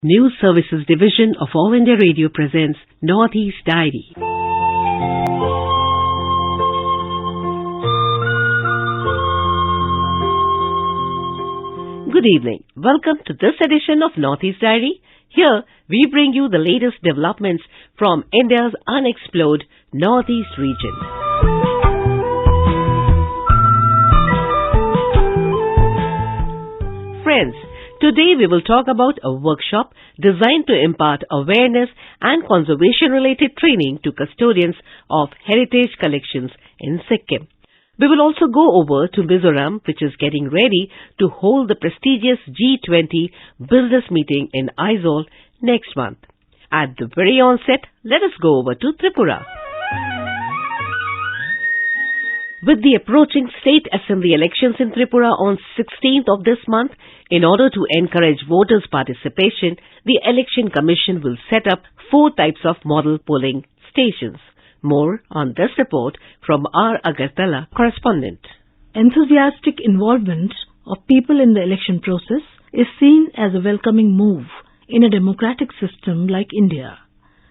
News Services Division of All India Radio presents Northeast Diary. Good evening. Welcome to this edition of Northeast Diary. Here, we bring you the latest developments from India's unexplored Northeast region. Friends, today we will talk about a workshop designed to impart awareness and conservation-related training to custodians of heritage collections in Sikkim. We will also go over to Mizoram, which is getting ready to hold the prestigious G20 business meeting in Aizawl next month. At the very onset, let us go over to Tripura. With the approaching state assembly elections in Tripura on 16th of this month, in order to encourage voters' participation, the Election Commission will set up 4 types of model polling stations. More on this report from our Agartala correspondent. Enthusiastic involvement of people in the election process is seen as a welcoming move in a democratic system like India.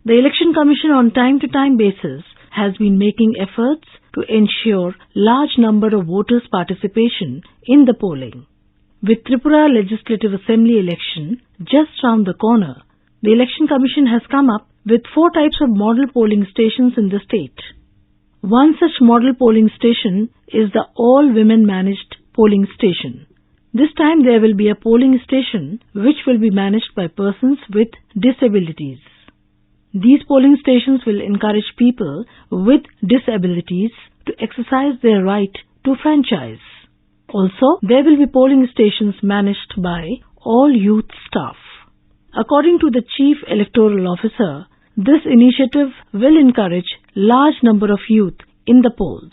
The Election Commission on time-to-time basis has been making efforts to ensure large number of voters' participation in the polling. With Tripura Legislative Assembly election just round the corner, the Election Commission has come up with 4 types of model polling stations in the state. One such model polling station is the all-women managed polling station. This time there will be a polling station which will be managed by persons with disabilities. These polling stations will encourage people with disabilities to exercise their right to franchise. Also, there will be polling stations managed by all youth staff. According to the Chief Electoral Officer, this initiative will encourage large number of youth in the polls.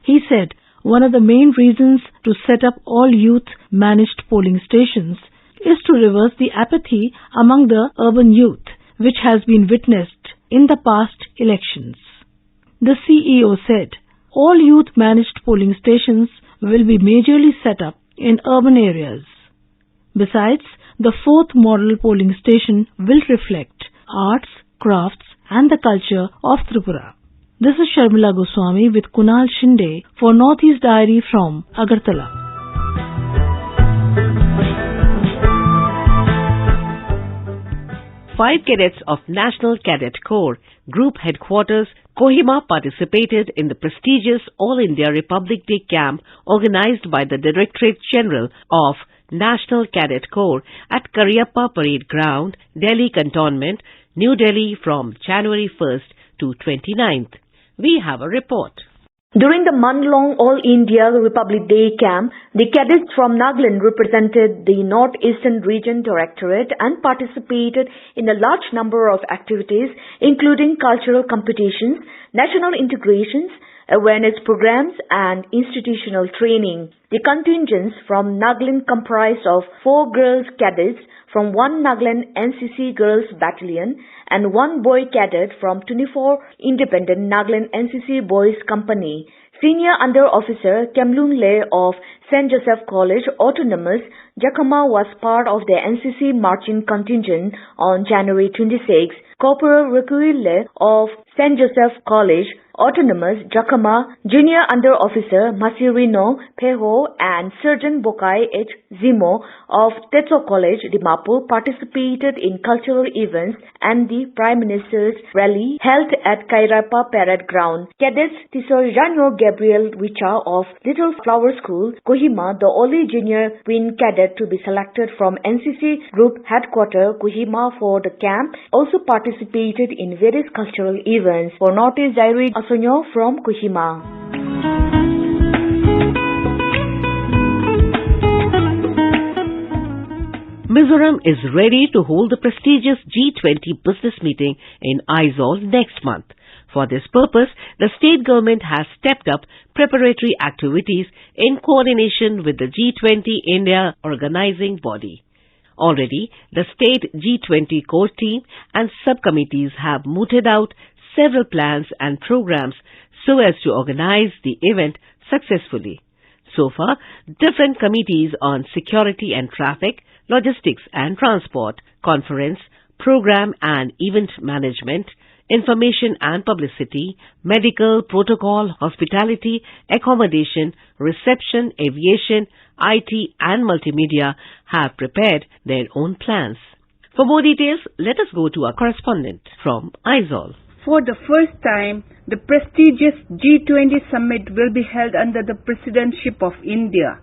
He said one of the main reasons to set up all youth managed polling stations is to reverse the apathy among the urban youth which has been witnessed in the past elections. The CEO said all youth managed polling stations will be majorly set up in urban areas. Besides, the 4th model polling station will reflect arts, crafts and the culture of Tripura. This is Sharmila Goswami with Kunal Shinde for Northeast Diary from Agartala. Five cadets of National Cadet Corps Group Headquarters, Kohima participated in the prestigious All India Republic Day camp organized by the Directorate General of National Cadet Corps at Cariappa Parade Ground, Delhi Cantonment, New Delhi from January 1st to 29th. We have a report. During the month-long All India Republic Day camp, the cadets from Nagaland represented the Northeastern Region Directorate and participated in a large number of activities including cultural competitions, national integrations, awareness programs and institutional training. The contingents from Nagaland comprised of 4 girls cadets from 1 Nagaland NCC Girls Battalion and 1 boy cadet from 24 Independent Nagaland NCC Boys Company. Senior Under Officer Kemlung Le of St. Joseph College Autonomous, Jakama was part of the NCC marching contingent on January 26. Corporal Rukui Le of St. Joseph College Autonomous, Jakama, Junior Under Officer Masirino Peho and Sergeant Bokai H. Zimo of Tetso College, Dimapur participated in cultural events and the Prime Minister's rally held at Kairapa Parade Ground. Cadets Tisorjano Gabriel Wicha of Little Flower School, Kohima, the only junior Queen cadet to be selected from NCC Group Headquarters, Kohima for the camp, also participated in various cultural events. For Northeast Diary, Asonyo from Kohima. Mizoram is ready to hold the prestigious G20 business meeting in Aizawl next month. For this purpose, the state government has stepped up preparatory activities in coordination with the G20 India organizing body. Already, the state G20 core team and subcommittees have mooted out several plans and programs so as to organize the event successfully. So far, different committees on security and traffic, logistics and transport, conference, program and event management, information and publicity, medical, protocol, hospitality, accommodation, reception, aviation, IT and multimedia have prepared their own plans. For more details, let us go to our correspondent from Aizawl. For the first time, the prestigious G20 summit will be held under the presidency of India.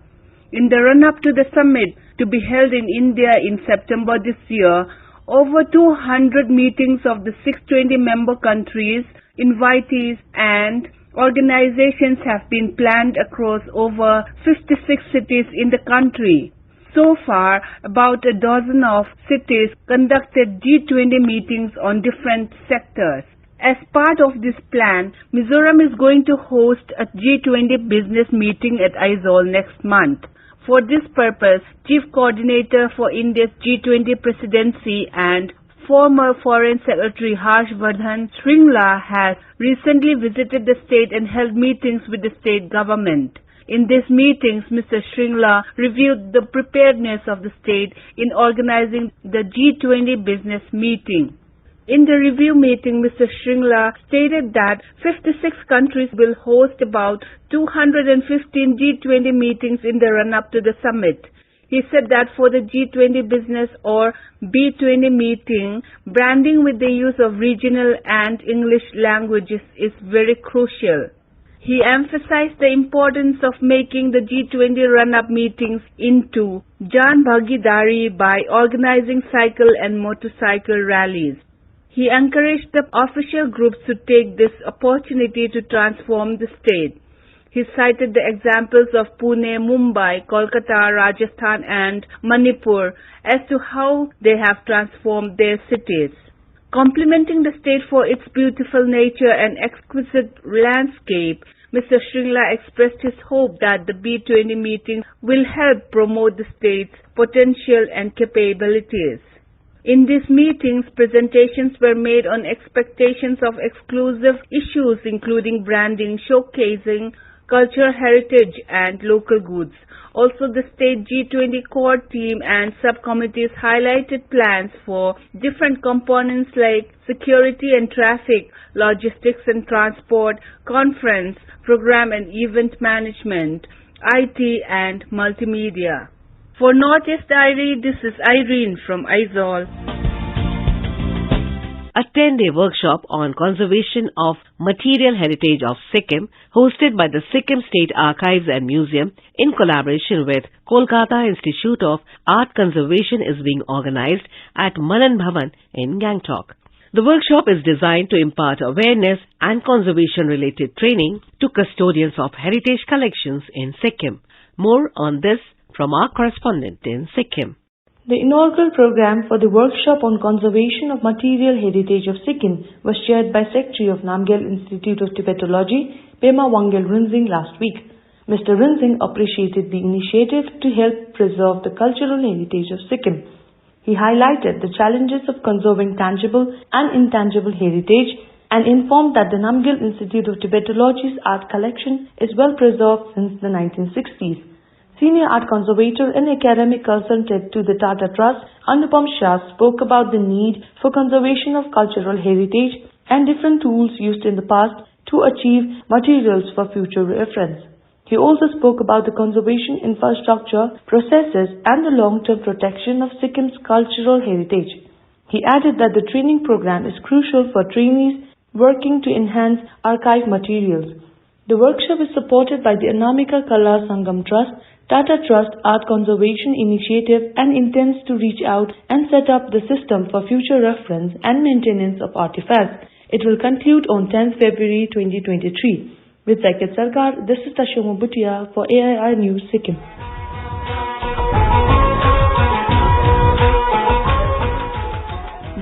In the run-up to the summit to be held in India in September this year, over 200 meetings of the 620 member countries, invitees and organizations have been planned across over 56 cities in the country. So far, about a dozen of cities conducted G20 meetings on different sectors. As part of this plan, Mizoram is going to host a G20 business meeting at Aizawl next month. For this purpose, Chief Coordinator for India's G20 presidency and former Foreign Secretary Harshvardhan Shringla has recently visited the state and held meetings with the state government. In these meetings, Mr. Shringla reviewed the preparedness of the state in organizing the G20 business meeting. In the review meeting, Mr. Shringla stated that 56 countries will host about 215 G20 meetings in the run-up to the summit. He said that for the G20 business or B20 meeting, branding with the use of regional and English languages is very crucial. He emphasized the importance of making the G20 run-up meetings into Jan Bhagidari by organizing cycle and motorcycle rallies. He encouraged the official groups to take this opportunity to transform the state. He cited the examples of Pune, Mumbai, Kolkata, Rajasthan and Manipur as to how they have transformed their cities. Complimenting the state for its beautiful nature and exquisite landscape, Mr. Shringla expressed his hope that the B20 meetings will help promote the state's potential and capabilities. In these meetings, presentations were made on expectations of exclusive issues including branding, showcasing cultural heritage and local goods. Also, the state G20 core team and subcommittees highlighted plans for different components like security and traffic, logistics and transport, conference, program and event management, IT and multimedia. For Northeast Diary, this is Irene from Aizawl. A 10-day workshop on conservation of material heritage of Sikkim, hosted by the Sikkim State Archives and Museum in collaboration with Kolkata Institute of Art Conservation, is being organized at Manan Bhavan in Gangtok. The workshop is designed to impart awareness and conservation-related training to custodians of heritage collections in Sikkim. More on this from our correspondent in Sikkim. The inaugural program for the Workshop on Conservation of Material Heritage of Sikkim was chaired by Secretary of Namgyal Institute of Tibetology, Pema Wangyal Rinzing, last week. Mr. Rinzing appreciated the initiative to help preserve the cultural heritage of Sikkim. He highlighted the challenges of conserving tangible and intangible heritage and informed that the Namgyal Institute of Tibetology's art collection is well preserved since the 1960s. Senior art conservator and academic consultant to the Tata Trust, Anupam Shah, spoke about the need for conservation of cultural heritage and different tools used in the past to achieve materials for future reference. He also spoke about the conservation infrastructure, processes and the long-term protection of Sikkim's cultural heritage. He added that the training program is crucial for trainees working to enhance archive materials. The workshop is supported by the Anamika Kala Sangam Trust, Tata Trust Art Conservation Initiative, and intends to reach out and set up the system for future reference and maintenance of artifacts. It will conclude on 10th February 2023. With Zakat Sarkar, this is Tashoma Bhutia for AIR News Sikkim.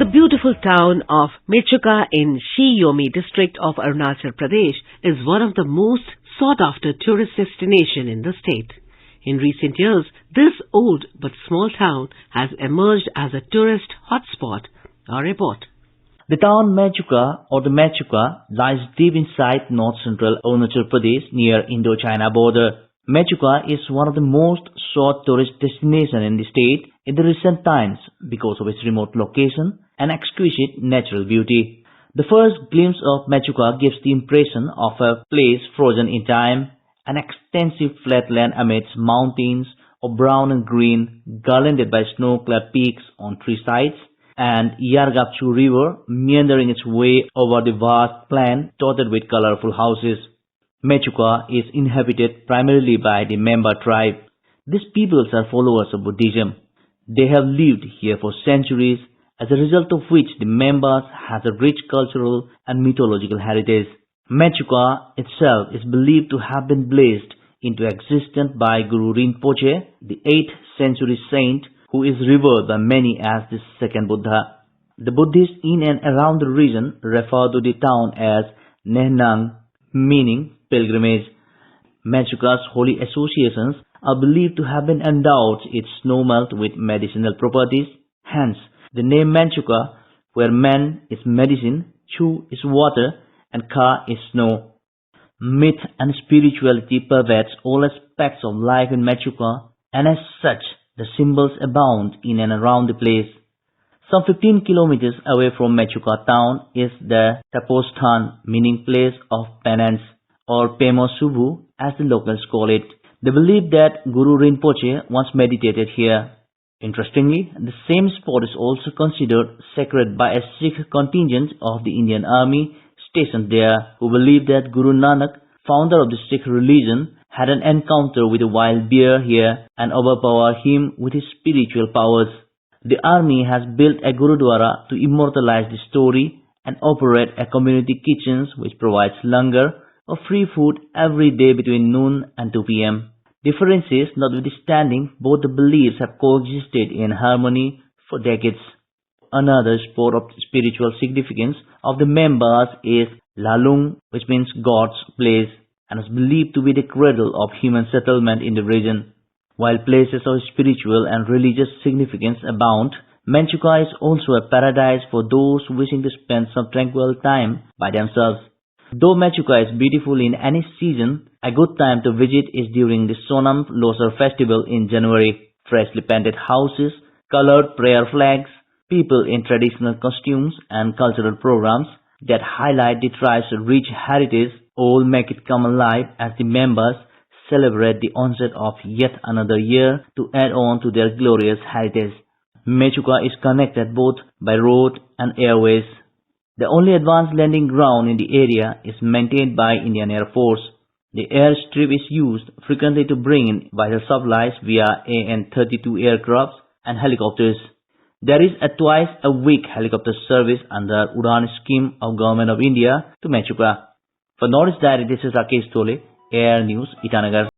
The beautiful town of Mechuka in Shi-Yomi district of Arunachal Pradesh is one of the most sought-after tourist destinations in the state. In recent years, this old but small town has emerged as a tourist hotspot. Our report. The town Mechuka, or the Mechuka, lies deep inside north-central Arunachal Pradesh near Indo-China border. Mechuka is one of the most sought tourist destinations in the state in the recent times because of its remote location and exquisite natural beauty. The first glimpse of Machuca gives the impression of a place frozen in time, an extensive flatland amidst mountains of brown and green, garlanded by snow-clad peaks on three sides, and Yargapchu River meandering its way over the vast plain dotted with colorful houses. Machuca is inhabited primarily by the Member tribe. These peoples are followers of Buddhism. They have lived here for centuries, as a result of which the Members has a rich cultural and mythological heritage. Machuca itself is believed to have been blessed into existence by Guru Rinpoche, the 8th century saint who is revered by many as the second Buddha. The Buddhists in and around the region refer to the town as Nehnang, meaning pilgrimage. Machuca's holy associations are believed to have been endowed its snowmelt with medicinal properties. Hence, the name Machuca, where man is medicine, Chu is water, and Ka is snow. Myth and spirituality pervades all aspects of life in Machuca, and as such, the symbols abound in and around the place. Some 15 kilometers away from Machuca town is the Tapostan, meaning place of penance, or Pema Subhu as the locals call it. They believe that Guru Rinpoche once meditated here. Interestingly, the same spot is also considered sacred by a Sikh contingent of the Indian Army stationed there, who believe that Guru Nanak, founder of the Sikh religion, had an encounter with a wild bear here and overpowered him with his spiritual powers. The army has built a Gurudwara to immortalize the story and operate a community kitchens which provides langar or free food every day between noon and 2 p.m. Differences notwithstanding, both the beliefs have coexisted in harmony for decades. Another spot of spiritual significance of the Members is Lalung, which means God's place, and is believed to be the cradle of human settlement in the region. While places of spiritual and religious significance abound, Machuca is also a paradise for those wishing to spend some tranquil time by themselves. Though Machuca is beautiful in any season, a good time to visit is during the Sonam Losar festival in January. Freshly painted houses, colored prayer flags, people in traditional costumes and cultural programs that highlight the tribe's rich heritage all make it come alive as the Members celebrate the onset of yet another year to add on to their glorious heritage. Machuca is connected both by road and airways. The only advanced landing ground in the area is maintained by Indian Air Force. The airstrip is used frequently to bring in vital supplies via AN-32 aircrafts and helicopters. There is a twice-a-week helicopter service under Udan scheme of Government of India to Machuca. For Northeast Diary, this is Rakesh Tole, Air News, Itanagar.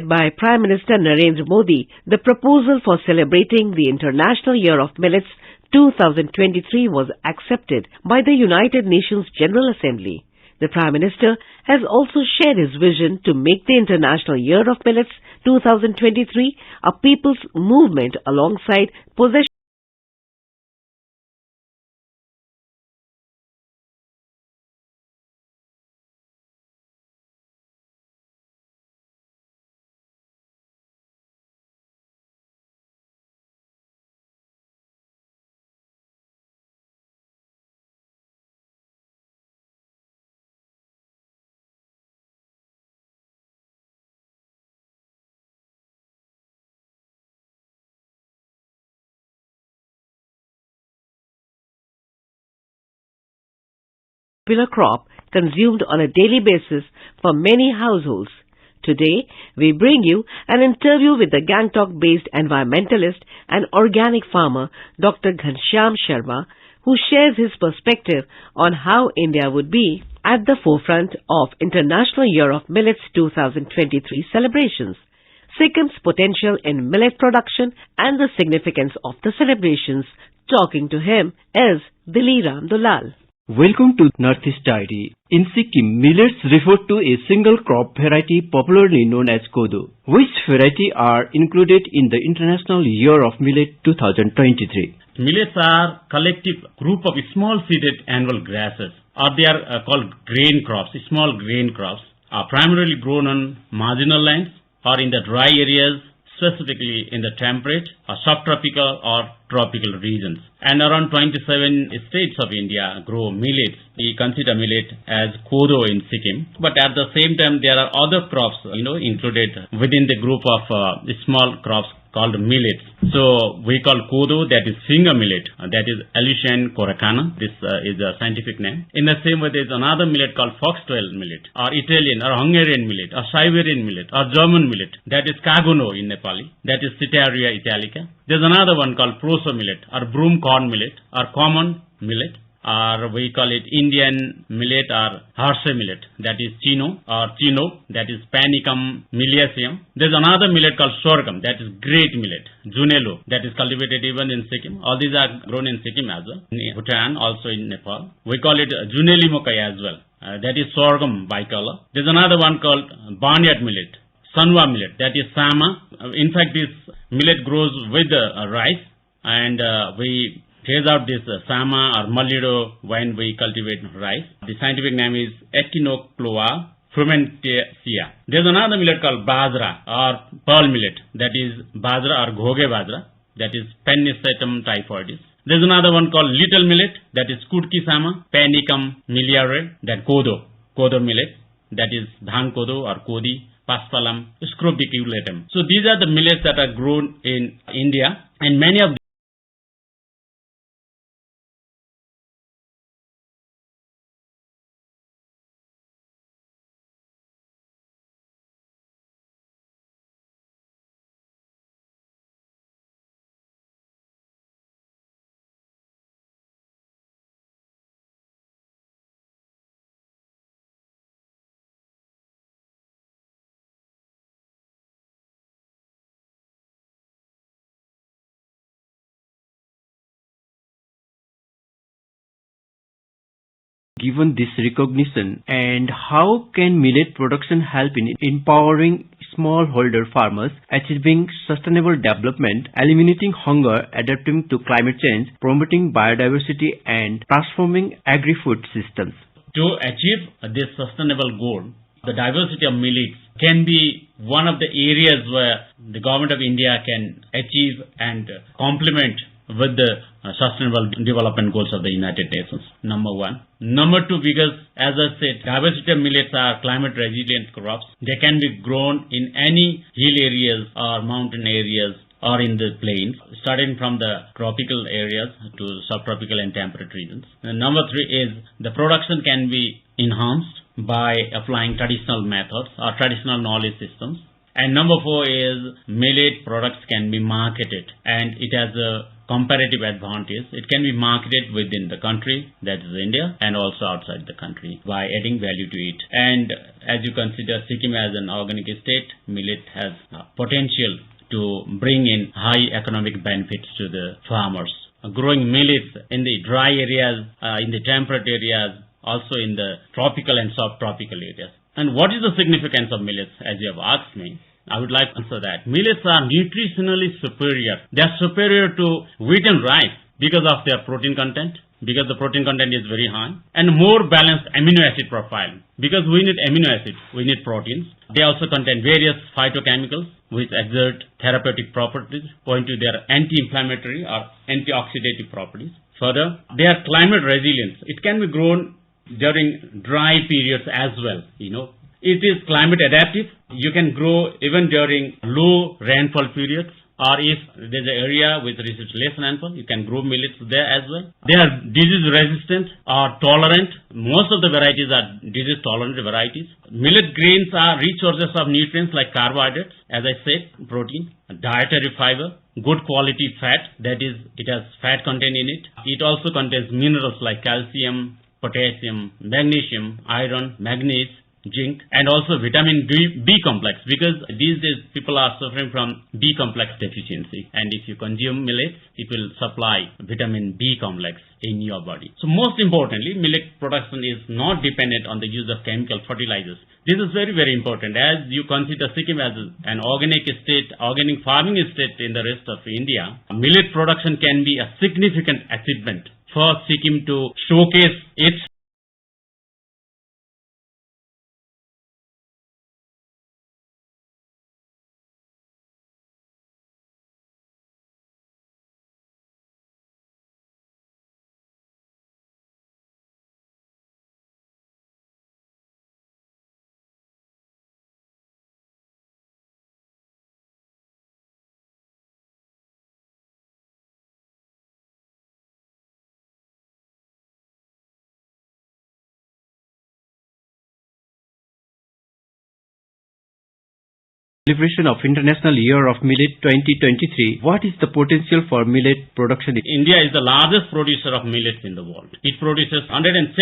By Prime Minister Narendra Modi, the proposal for celebrating the International Year of Millets 2023 was accepted by the United Nations General Assembly. The Prime Minister has also shared his vision to make the International Year of Millets 2023 a people's movement alongside possession popular crop consumed on a daily basis for many households. Today, we bring you an interview with the Gangtok-based environmentalist and organic farmer Dr. Ghanshyam Sharma, who shares his perspective on how India would be at the forefront of International Year of Millets 2023 celebrations, Sikkim's potential in millet production and the significance of the celebrations. Talking to him is Diliram Dulal. Welcome to Northeast Diary. In Sikkim, millets refer to a single crop variety popularly known as Kodo, which variety are included in the International Year of Millet 2023. Millets are collective group of small seeded annual grasses, or they are called grain crops. Small grain crops are primarily grown on marginal lands or in the dry areas, specifically in the temperate or subtropical or tropical regions. And around 27 states of India grow millets. We consider millet as kodo in Sikkim. But at the same time, there are other crops, included within the group of small crops called millets. So we call kodo, that is finger millet, that is Aleutian coracana. This is a scientific name. In the same way, there is another millet called foxtail millet, or Italian or Hungarian millet, or Siberian millet, or German millet, that is kagono in Nepali, that is Citaria italica. There is another one called proso millet, or broom corn millet, or common millet, or we call it Indian millet or Hershey millet, that is chino, that is Panicum miliaceum. There is another millet called sorghum, that is great millet, Junelo, that is cultivated even in Sikkim. All these are grown in Sikkim as well, in Bhutan, also in Nepal. We call it Juneli Mokai as well, that is sorghum bicolor. There is another one called barnyard millet, Sanwa millet, that is Sama. In fact, this millet grows with rice, and we phase out this Sama or Mallido when we cultivate rice. The scientific name is Echinocloa frumenacea. There is another millet called Bajra or pearl millet, that is Bajra or Ghoge Bajra, that is Pennisetum typhoidis. There is another one called little millet, that is Kutki Sama, Panicum miliare, that kodo millet, that is Dhan kodo or Kodi, Paspalum scrobiculatum. So these are the millets that are grown in India, and many of Given this recognition, and how can millet production help in empowering smallholder farmers, achieving sustainable development, eliminating hunger, adapting to climate change, promoting biodiversity, and transforming agri-food systems? To achieve this sustainable goal, the diversity of millets can be one of the areas where the government of India can achieve and complement with the sustainable development goals of the United Nations, number one. Number two, because as I said, diversity of millets are climate resilient crops. They can be grown in any hill areas or mountain areas or in the plains, starting from the tropical areas to subtropical and temperate regions. And number three is the production can be enhanced by applying traditional methods or traditional knowledge systems. And number four is millet products can be marketed, and it has a comparative advantage. It can be marketed within the country, that is India, and also outside the country by adding value to it. And as you consider Sikkim as an organic state, millet has potential to bring in high economic benefits to the farmers. Growing millets in the dry areas, in the temperate areas, also in the tropical and subtropical areas. And what is the significance of millets, as you have asked me? I would like to answer that. Millets are nutritionally superior. They are superior to wheat and rice because of their protein content, because the protein content is very high, and more balanced amino acid profile. Because we need amino acids, we need proteins. They also contain various phytochemicals which exert therapeutic properties, owing to their anti-inflammatory or antioxidative properties. Further, they are climate resilient. It can be grown during dry periods as well, It is climate adaptive. You can grow even during low rainfall periods, or if there's an area with less rainfall, you can grow millets there as well. They are disease resistant or tolerant. Most of the varieties are disease tolerant varieties. Millet grains are rich sources of nutrients like carbohydrates, as I said, protein, dietary fiber, good quality fat, that is, it has fat content in it. It also contains minerals like calcium, potassium, magnesium, iron, manganese, zinc, and also vitamin B complex, because these days people are suffering from B complex deficiency, and if you consume millets, it will supply vitamin B complex in your body. So most importantly, millet production is not dependent on the use of chemical fertilizers. This is very, very important, as you consider Sikkim as an organic state, organic farming state in the rest of India. Millet production can be a significant achievement for Sikkim to showcase its Celebration of International Year of Millet 2023, what is the potential for millet production? India is the largest producer of millets in the world. It produces 173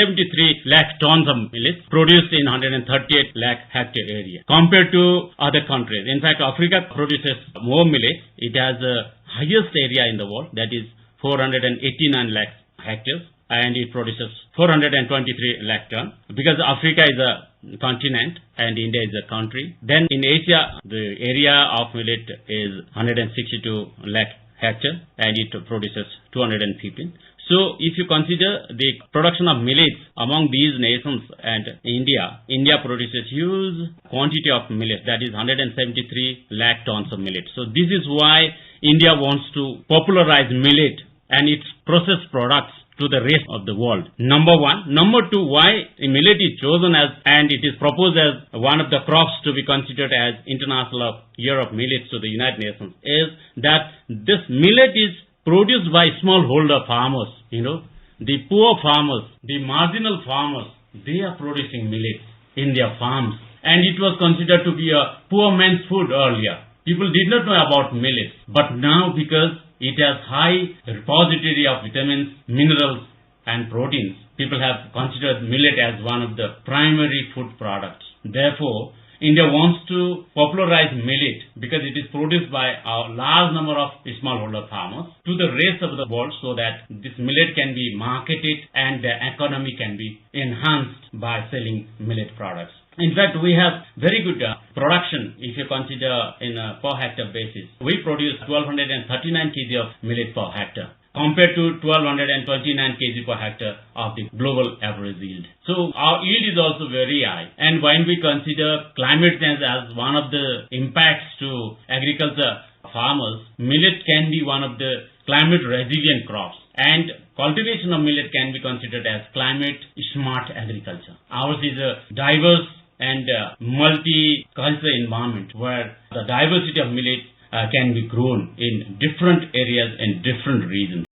lakh tons of millets produced in 138 lakh hectare area compared to other countries. In fact, Africa produces more millets. It has the highest area in the world, that is 489 lakh hectares, and it produces 423 lakh tons, because Africa is a continent and India is a country. Then in Asia, the area of millet is 162 lakh hectare and it produces 215. So if you consider the production of millets among these nations and India produces huge quantity of millet, that is 173 lakh tons of millet. So this is why India wants to popularize millet and its processed products to the rest of the world. Number one. Number two, why millet is chosen as, and it is proposed as one of the crops to be considered as International Year of Millets to the United Nations, is that this millet is produced by smallholder farmers. The poor farmers, the marginal farmers, they are producing millets in their farms, and it was considered to be a poor man's food earlier. People did not know about millets, but now, because it has high repository of vitamins, minerals and proteins, people have considered millet as one of the primary food products. Therefore, India wants to popularize millet because it is produced by a large number of smallholder farmers to the rest of the world, so that this millet can be marketed and the economy can be enhanced by selling millet products. In fact, we have very good production if you consider in a per hectare basis. We produce 1239 kg of millet per hectare compared to 1229 kg per hectare of the global average yield. So our yield is also very high. And when we consider climate change as one of the impacts to agriculture farmers, millet can be one of the climate resilient crops. And cultivation of millet can be considered as climate smart agriculture. Ours is a diverse and multi-cultural environment where the diversity of millet can be grown in different areas and different regions.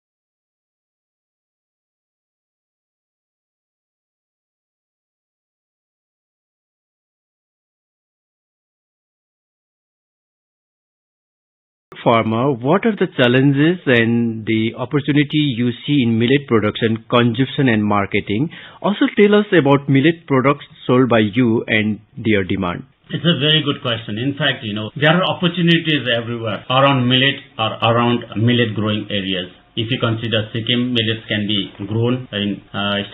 Farmer, what are the challenges and the opportunity you see in millet production, consumption and marketing? Also tell us about millet products sold by you and their demand. It's a very good question. In fact, there are opportunities everywhere around millet or around millet growing areas. If you consider Sikkim, millets can be grown in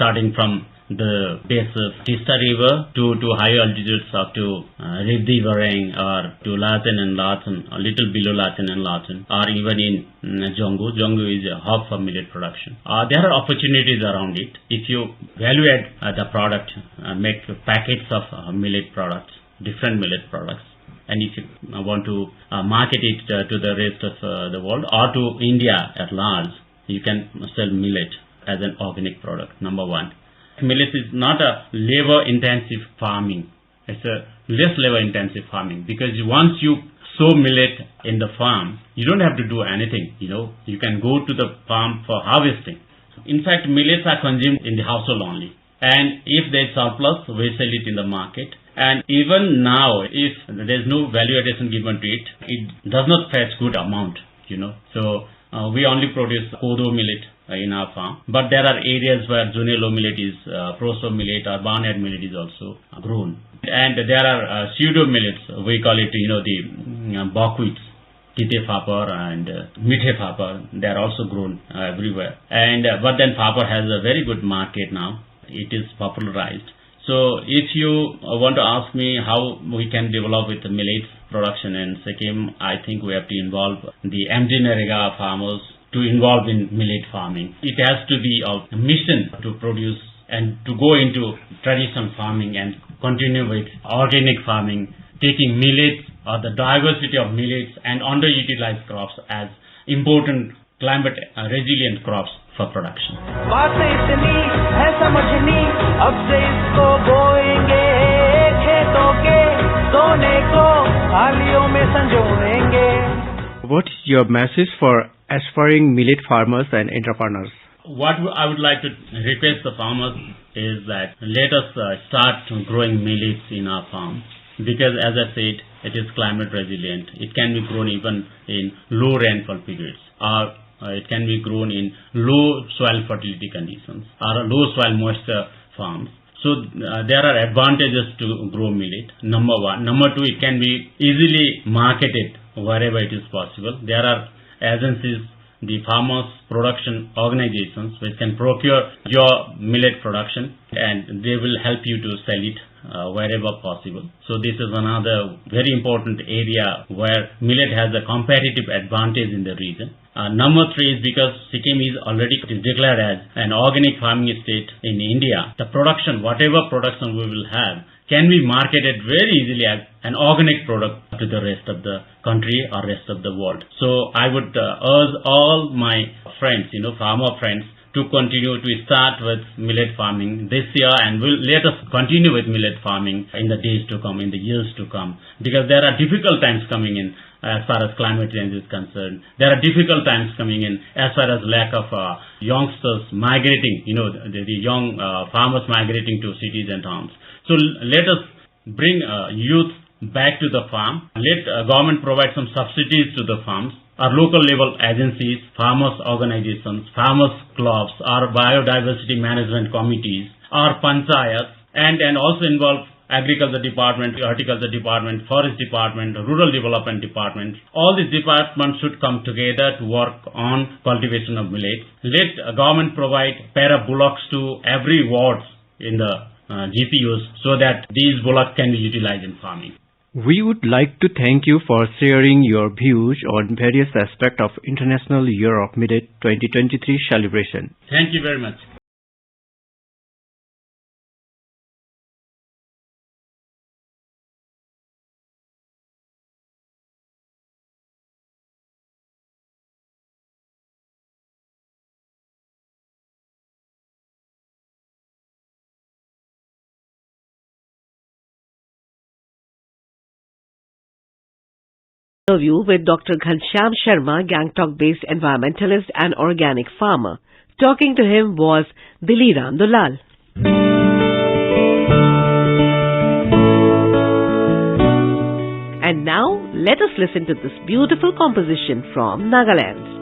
starting from the base of Tista River to high altitudes up to Riddhi Vareng or to Lachen and Lachen, a little below Lachen and Lachen, or even in Jongu. Jongu is a hub for millet production. There are opportunities around it. If you value add the product, make packets of millet products, different millet products, and if you want to market it to the rest of the world or to India at large, you can sell millet as an organic product, number one. Millet is not a labor-intensive farming. It's a less labor-intensive farming, because once you sow millet in the farm, you don't have to do anything. You can go to the farm for harvesting. In fact, millets are consumed in the household only. And if there's surplus, we sell it in the market. And even now, if there's no value addition given to it, it does not fetch good amount, So we only produce kodo millet in our farm. But there are areas where junior low millet is, proso millet or barnyard millet is also grown. And there are pseudo millets, we call it, the buckwheats, Tite Fapar and Mithe Fapar. They are also grown everywhere. And but then Fapar has a very good market now. It is popularized. So if you want to ask me how we can develop with the millets production in Sikkim, I think we have to involve the MGNREGA farmers to involve in millet farming. It has to be a mission to produce and to go into traditional farming and continue with organic farming, taking millets or the diversity of millets and underutilized crops as important climate resilient crops for production. What is your message for aspiring millet farmers and entrepreneurs? What I would like to request the farmers is that let us start growing millets in our farm, because as I said, it is climate resilient. It can be grown even in low rainfall periods, or it can be grown in low soil fertility conditions or low soil moisture farms. So there are advantages to grow millet, number one. Number two, it can be easily marketed wherever it is possible. There are agencies, the farmers production organizations, which can procure your millet production and they will help you to sell it wherever possible. So this is another very important area where millet has a competitive advantage in the region. Number three is because Sikkim is already declared as an organic farming state in India. The production, whatever production we will have, can be marketed very easily as an organic product to the rest of the country or rest of the world. So I would urge all my friends, farmer friends, to continue to start with millet farming this year, and let us continue with millet farming in the days to come, in the years to come, because there are difficult times coming in as far as climate change is concerned. There are difficult times coming in as far as lack of youngsters migrating, the young farmers migrating to cities and towns. So let us bring youth back to the farm. Let government provide some subsidies to the farms. Our local level agencies, farmers organizations, farmers clubs, our biodiversity management committees, our panchayats, and also involve agriculture department, horticulture department, forest department, rural development department. All these departments should come together to work on cultivation of millets. Let government provide para bullocks to every ward in the GPUs so that these bullocks can be utilized in farming. We would like to thank you for sharing your views on various aspects of International Year of Millet 2023 celebration. Thank you very much. Interview with Dr. Ghanshyam Sharma, Gangtok-based environmentalist and organic farmer. Talking to him was Diliram Dulal. And now, let us listen to this beautiful composition from Nagaland.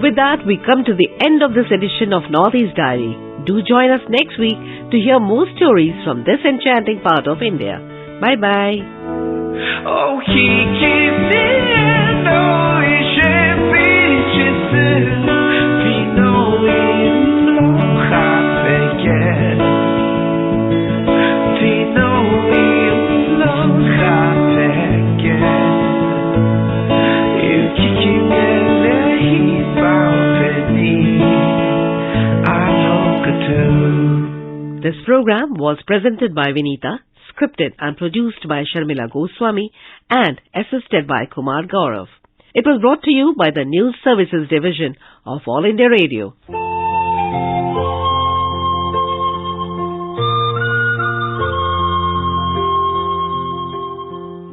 With that, we come to the end of this edition of Northeast Diary. Do join us next week to hear more stories from this enchanting part of India. Bye-bye. About This program was presented by Vinita, scripted and produced by Sharmila Goswami, and assisted by Kumar Gaurav. It was brought to you by the News Services Division of All India Radio.